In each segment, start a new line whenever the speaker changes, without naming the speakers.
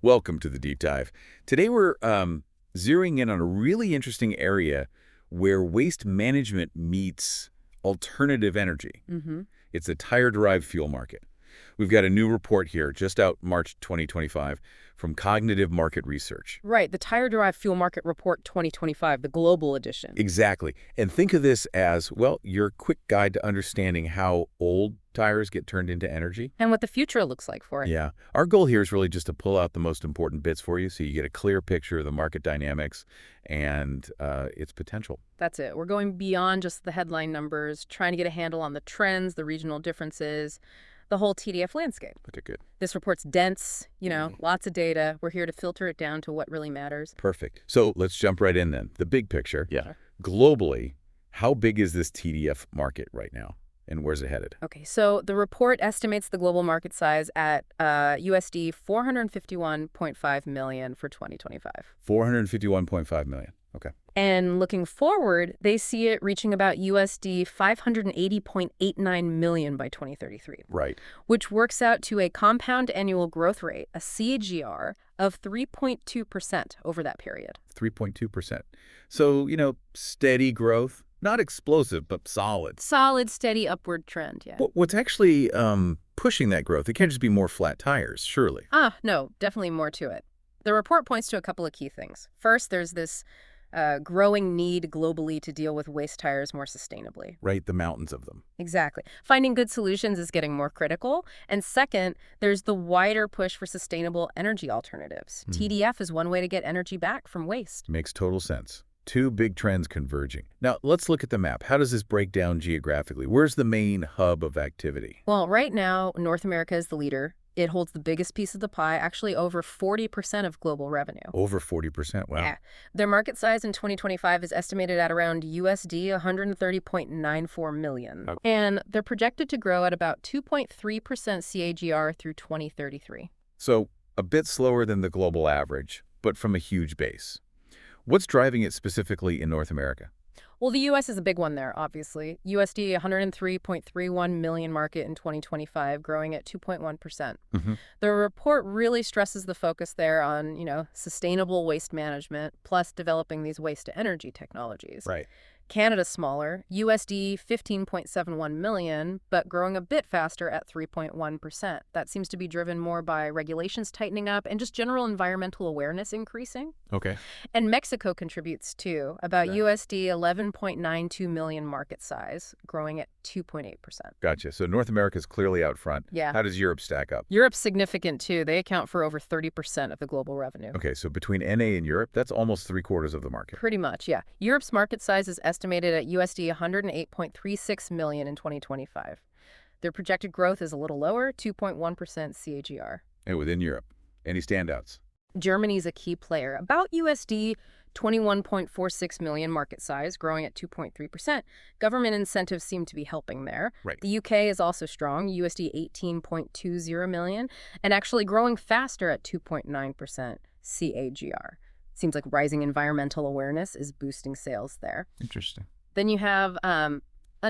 Welcome to the deep dive. Today we're zeroing in on a really interesting area where waste management meets alternative energy.
hmm
It's the tire derived fuel market. We've got a new report here, just out March 2025, from Cognitive Market Research.
Right, the Tire Derived Fuel Market Report 2025, the global edition.
Exactly. And think of this as, well, your quick guide to understanding how old tires get turned into energy.
And what the future looks like for it.
Yeah. Our goal here is really just to pull out the most important bits for you so you get a clear picture of the market dynamics and its potential.
That's it. We're going beyond just the headline numbers, trying to get a handle on the trends, the regional differences, the whole TDF landscape.
Okay, good.
This report's dense, lots of data. We're here to filter it down to what really matters.
Perfect. So let's jump right in then. The big picture.
Yeah.
Globally, how big is this TDF market right now? And where's it headed?
Okay, so the report estimates the global market size at USD 451.5 million for 2025.
451.5 million. Okay.
And looking forward, they see it reaching about USD 580.89 million by 2033,
Right.
which works out to a compound annual growth rate, a CAGR, of 3.2% over that period.
3.2%. So, steady growth. Not explosive, but solid.
Solid, steady upward trend, yeah.
What's actually pushing that growth? It can't just be more flat tires, surely.
No, definitely more to it. The report points to a couple of key things. First, there's this growing need globally to deal with waste tires more sustainably.
Right, the mountains of them.
Exactly. Finding good solutions is getting more critical. And second, there's the wider push for sustainable energy alternatives. TDF is one way to get energy back from waste.
Makes total sense. Two big trends converging. Now, let's look at the map. How does this break down geographically? Where's the main hub of activity?
Well, right now, North America is the leader. It holds the biggest piece of the pie, actually over 40% of global revenue.
Over 40%, wow.
Yeah. Their market size in 2025 is estimated at around USD 130.94 million.
Okay.
And they're projected to grow at about 2.3% CAGR through 2033.
So, a bit slower than the global average, but from a huge base. What's driving it specifically in North America?
Well, the U.S. is a big one there, obviously. USD 103.31 million market in 2025, growing at 2.1%. The report really stresses the focus there on, sustainable waste management, plus developing these waste-to-energy technologies.
Right.
Canada's smaller, USD 15.71 million, but growing a bit faster at 3.1%. That seems to be driven more by regulations tightening up and just general environmental awareness increasing.
Okay.
And Mexico contributes too, about
Okay.
USD 11.92 million market size, growing at 2.8%.
Gotcha. So North America's clearly out front.
Yeah.
How does Europe stack up?
Europe's significant too. They account for over 30% of the global revenue.
Okay, so between NA and Europe, that's almost 3/4 of the market.
Pretty much, yeah. Europe's market size is estimated at USD 108.36 million in 2025. Their projected growth is a little lower, 2.1% CAGR.
And within Europe, any standouts?
Germany's a key player, about USD 21.46 million market size, growing at 2.3%. Government incentives seem to be helping there.
Right.
The UK is also strong, USD 18.20 million, and actually growing faster at 2.9% CAGR. Seems like rising environmental awareness is boosting sales there.
Interesting.
Then you have a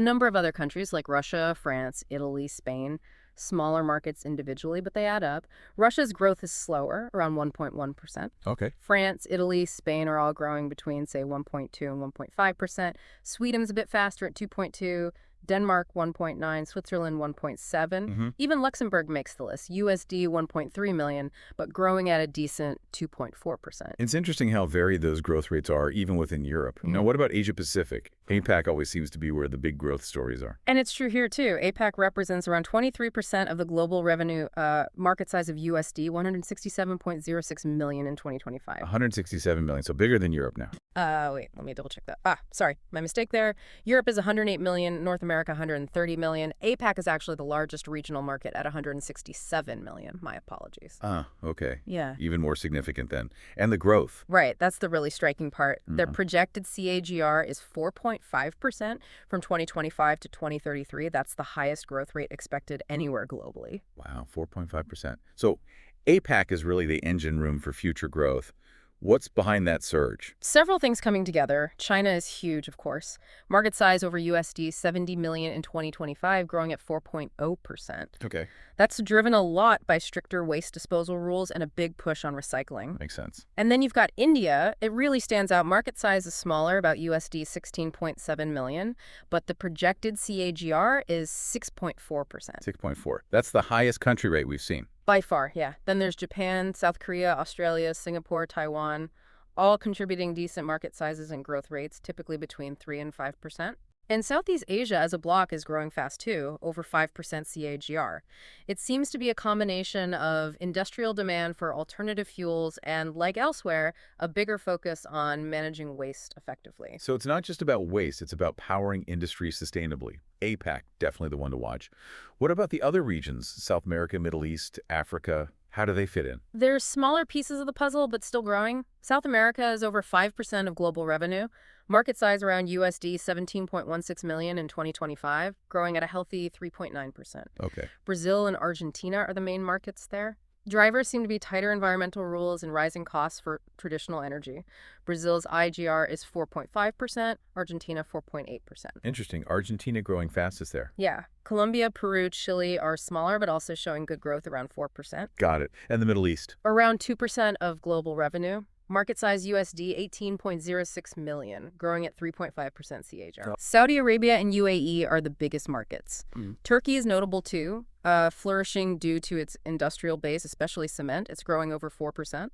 number of other countries like Russia, France, Italy, Spain, smaller markets individually, but they add up. Russia's growth is slower, around 1.1%.
Okay.
France, Italy, Spain are all growing between, say, 1.2 and 1.5%. Sweden's a bit faster at 2.2%. Denmark 1.9, Switzerland 1.7. Even Luxembourg makes the list, USD 1.3 million, but growing at a decent 2.4%.
It's interesting how varied those growth rates are, even within Europe. Now, what about Asia Pacific? APAC always seems to be where the big growth stories are.
And it's true here, too. APAC represents around 23% of the global revenue market size of USD 167.06 million in 2025.
167 million, so bigger than Europe now.
Wait, let me double check that. Sorry, my mistake there. Europe is 108 million, North America 130 million. APAC is actually the largest regional market at 167 million. My apologies.
Okay.
Yeah.
Even more significant then. And the growth.
Right, that's the really striking part. Their projected CAGR is 4.5% from 2025 to 2033. That's the highest growth rate expected anywhere globally.
Wow, 4.5%. So APAC is really the engine room for future growth. What's behind that surge?
Several things coming together. China is huge, of course. Market size over USD 70 million in 2025, growing at 4.0%.
Okay.
That's driven a lot by stricter waste disposal rules and a big push on recycling.
Makes sense.
And then you've got India. It really stands out. Market size is smaller, about USD 16.7 million, but the projected CAGR is 6.4%.
6.4. That's the highest country rate we've seen.
By far, yeah. Then there's Japan, South Korea, Australia, Singapore, Taiwan, all contributing decent market sizes and growth rates, typically between 3 and 5%. And Southeast Asia as a bloc is growing fast too, over 5% CAGR. It seems to be a combination of industrial demand for alternative fuels and, like elsewhere, a bigger focus on managing waste effectively.
So it's not just about waste, it's about powering industry sustainably. APAC, definitely the one to watch. What about the other regions? South America, Middle East, Africa? How do they fit in?
There's smaller pieces of the puzzle, but still growing. South America is over 5% of global revenue. Market size around USD 17.16 million in 2025, growing at a healthy 3.9%.
Okay.
Brazil and Argentina are the main markets there. Drivers seem to be tighter environmental rules and rising costs for traditional energy. Brazil's IGR is 4.5%, Argentina 4.8%.
Interesting. Argentina growing fastest there.
Yeah. Colombia, Peru, Chile are smaller, but also showing good growth around 4%.
Got it. And the Middle East?
Around 2% of global revenue. Market size USD 18.06 million, growing at 3.5% CAGR. Saudi Arabia and UAE are the biggest markets. Turkey is notable too, flourishing due to its industrial base, especially cement. It's growing over 4%.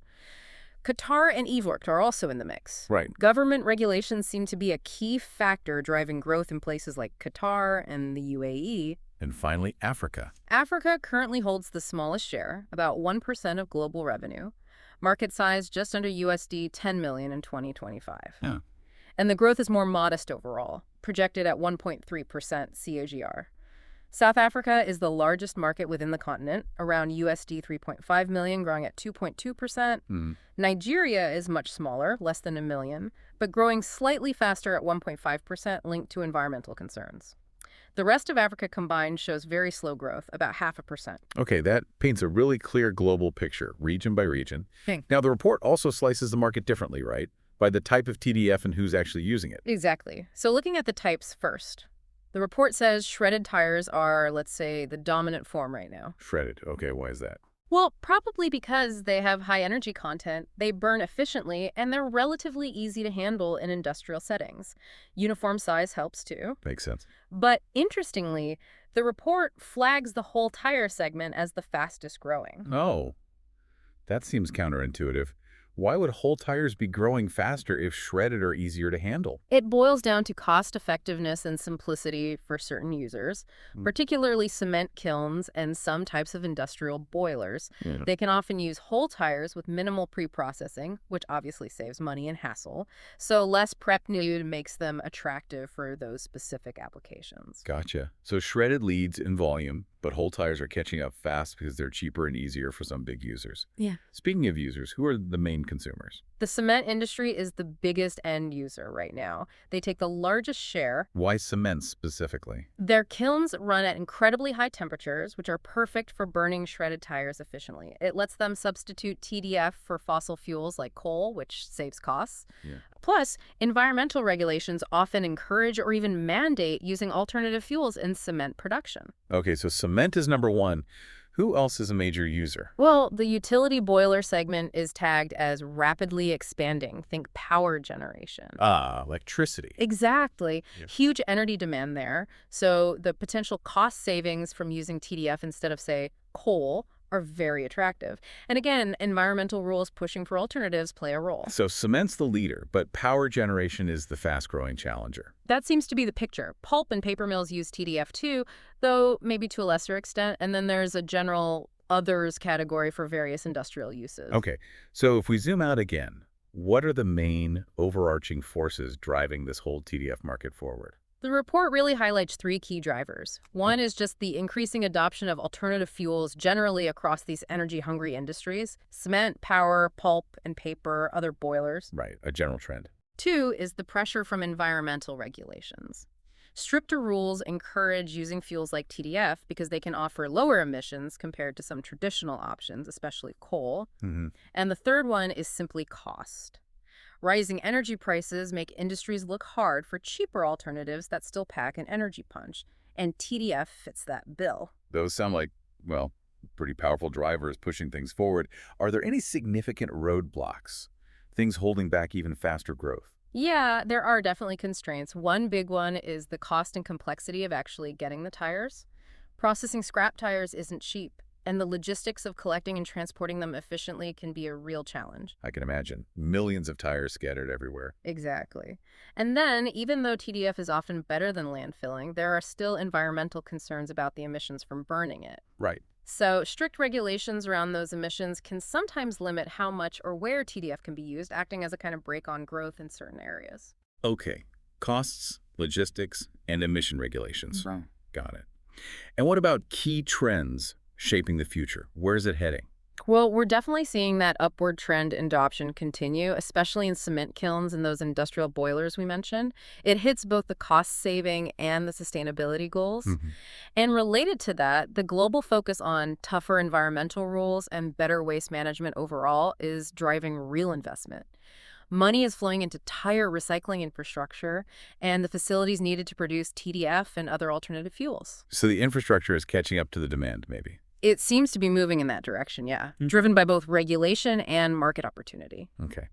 Qatar and Egypt are also in the mix.
Right.
Government regulations seem to be a key factor driving growth in places like Qatar and the UAE.
And finally, Africa.
Africa currently holds the smallest share, about 1% of global revenue. Market size just under USD 10 million in 2025.
Yeah.
And the growth is more modest overall, projected at 1.3% CAGR. South Africa is the largest market within the continent, around USD 3.5 million, growing at 2.2%. Nigeria is much smaller, less than a million, but growing slightly faster at 1.5%, linked to environmental concerns. The rest of Africa combined shows very slow growth, about 0.5%.
Okay, that paints a really clear global picture, region by region. Now, the report also slices the market differently, right? By the type of TDF and who's actually using it.
Exactly. So looking at the types first, the report says shredded tires are, let's say, the dominant form right now.
Shredded. Okay, why is that?
Well, probably because they have high energy content, they burn efficiently, and they're relatively easy to handle in industrial settings. Uniform size helps too.
Makes sense.
But interestingly, the report flags the whole tire segment as the fastest growing.
Oh, that seems counterintuitive. Why would whole tires be growing faster if shredded are easier to handle?
It boils down to cost effectiveness and simplicity for certain users, particularly cement kilns and some types of industrial boilers. They can often use whole tires with minimal pre-processing, which obviously saves money and hassle, so less prep needed makes them attractive for those specific applications.
Gotcha. So shredded leads in volume, but whole tires are catching up fast because they're cheaper and easier for some big users.
Yeah.
Speaking of users, who are the main consumers?
The cement industry is the biggest end user right now. They take the largest share.
Why cement specifically?
Their kilns run at incredibly high temperatures, which are perfect for burning shredded tires efficiently. It lets them substitute TDF for fossil fuels like coal, which saves costs. Plus, environmental regulations often encourage or even mandate using alternative fuels in cement production.
Okay, so cement is number one. Who else is a major user?
Well, the utility boiler segment is tagged as rapidly expanding. Think power generation.
Electricity.
Exactly. Huge energy demand there. So the potential cost savings from using TDF instead of, say, coal are very attractive. And again, environmental rules pushing for alternatives play a role.
So cement's the leader, but power generation is the fast-growing challenger.
That seems to be the picture. Pulp and paper mills use TDF too, though maybe to a lesser extent. And then there's a general others category for various industrial uses.
Okay, so if we zoom out again, what are the main overarching forces driving this whole TDF market forward?
The report really highlights three key drivers. One is just the increasing adoption of alternative fuels generally across these energy-hungry industries: cement, power, pulp, and paper, other boilers.
Right, a general trend.
Two is the pressure from environmental regulations. Stricter rules encourage using fuels like TDF because they can offer lower emissions compared to some traditional options, especially coal.
Hmm.
And the third one is simply cost. Rising energy prices make industries look hard for cheaper alternatives that still pack an energy punch, and TDF fits that bill.
Those sound like, well, pretty powerful drivers pushing things forward. Are there any significant roadblocks, things holding back even faster growth?
Yeah, there are definitely constraints. One big one is the cost and complexity of actually getting the tires. Processing scrap tires isn't cheap, and the logistics of collecting and transporting them efficiently can be a real challenge.
I can imagine. Millions of tires scattered everywhere.
Exactly. And then, even though TDF is often better than landfilling, there are still environmental concerns about the emissions from burning it.
Right.
So, strict regulations around those emissions can sometimes limit how much or where TDF can be used, acting as a kind of brake on growth in certain areas.
Okay. Costs, logistics, and emission regulations.
Right.
Got it. And what about key trends shaping the future? Where's it heading?
Well, we're definitely seeing that upward trend in adoption continue, especially in cement kilns and those industrial boilers we mentioned. It hits both the cost saving and the sustainability goals.
Hmm.
And related to that, the global focus on tougher environmental rules and better waste management overall is driving real investment. Money is flowing into tire recycling infrastructure and the facilities needed to produce TDF and other alternative fuels.
So the infrastructure is catching up to the demand, maybe.
It seems to be moving in that direction, yeah, driven by both regulation and market opportunity.
Okay.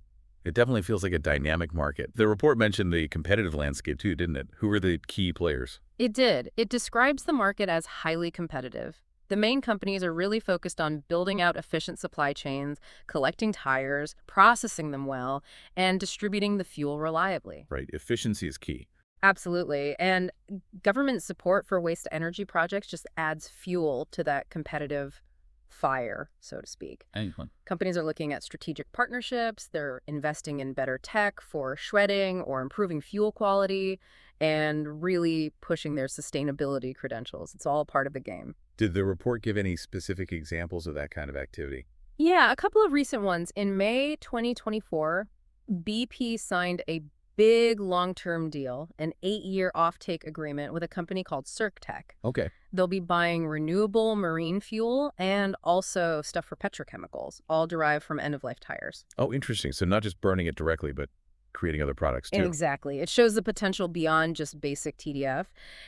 It definitely feels like a dynamic market. The report mentioned the competitive landscape too, didn't it? Who are the key players?
It did. It describes the market as highly competitive. The main companies are really focused on building out efficient supply chains, collecting tires, processing them well, and distributing the fuel reliably.
Right. Efficiency is key.
Absolutely. And government support for waste energy projects just adds fuel to that competitive fire, so to speak.
Excellent.
Companies are looking at strategic partnerships. They're investing in better tech for shredding or improving fuel quality and really pushing their sustainability credentials. It's all part of the game.
Did the report give any specific examples of that kind of activity?
Yeah, a couple of recent ones. In May 2024, BP signed a big long-term deal, an 8-year offtake agreement with a company called CircTech.
Okay.
They'll be buying renewable marine fuel and also stuff for petrochemicals, all derived from end-of-life tires.
Oh, interesting. So not just burning it directly, but creating other products too.
Exactly. It shows the potential beyond just basic TDF.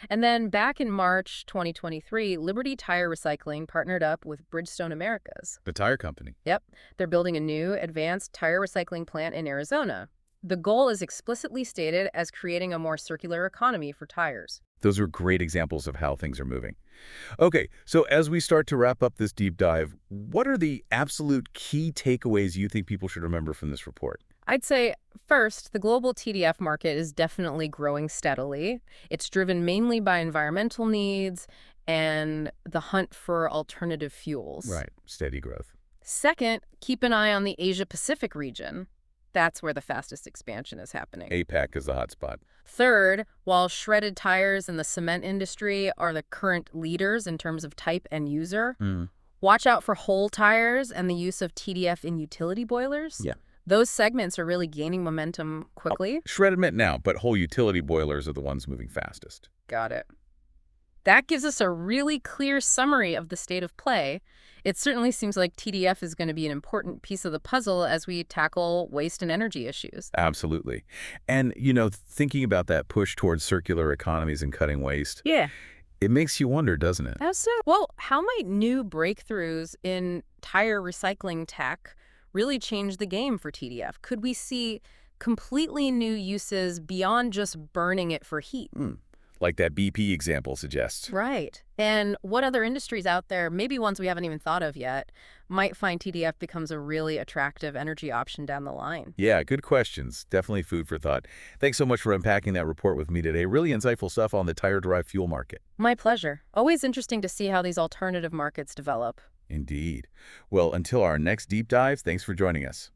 And then back in March 2023, Liberty Tire Recycling partnered up with Bridgestone Americas.
The tire company.
Yep. They're building a new advanced tire recycling plant in Arizona. The goal is explicitly stated as creating a more circular economy for tires.
Those are great examples of how things are moving. Okay, so as we start to wrap up this deep dive, what are the absolute key takeaways you think people should remember from this report?
I'd say, first, the global TDF market is definitely growing steadily. It's driven mainly by environmental needs and the hunt for alternative fuels.
Right, steady growth.
Second, keep an eye on the Asia-Pacific region. That's where the fastest expansion is happening.
APAC is the hotspot.
Third, while shredded tires and the cement industry are the current leaders in terms of type and user, watch out for whole tires and the use of TDF in utility boilers.
Yeah.
Those segments are really gaining momentum quickly.
Shredded mint now, but whole utility boilers are the ones moving fastest.
Got it. That gives us a really clear summary of the state of play. It certainly seems like TDF is going to be an important piece of the puzzle as we tackle waste and energy issues.
Absolutely. And, thinking about that push towards circular economies and cutting waste,
Yeah.
it makes you wonder, doesn't it?
That's so. Well, how might new breakthroughs in tire recycling tech really change the game for TDF? Could we see completely new uses beyond just burning it for heat?
Like that BP example suggests.
Right. And what other industries out there, maybe ones we haven't even thought of yet, might find TDF becomes a really attractive energy option down the line?
Yeah, good questions. Definitely food for thought. Thanks so much for unpacking that report with me today. Really insightful stuff on the tire-derived fuel market.
My pleasure. Always interesting to see how these alternative markets develop.
Indeed. Well, until our next deep dive, thanks for joining us.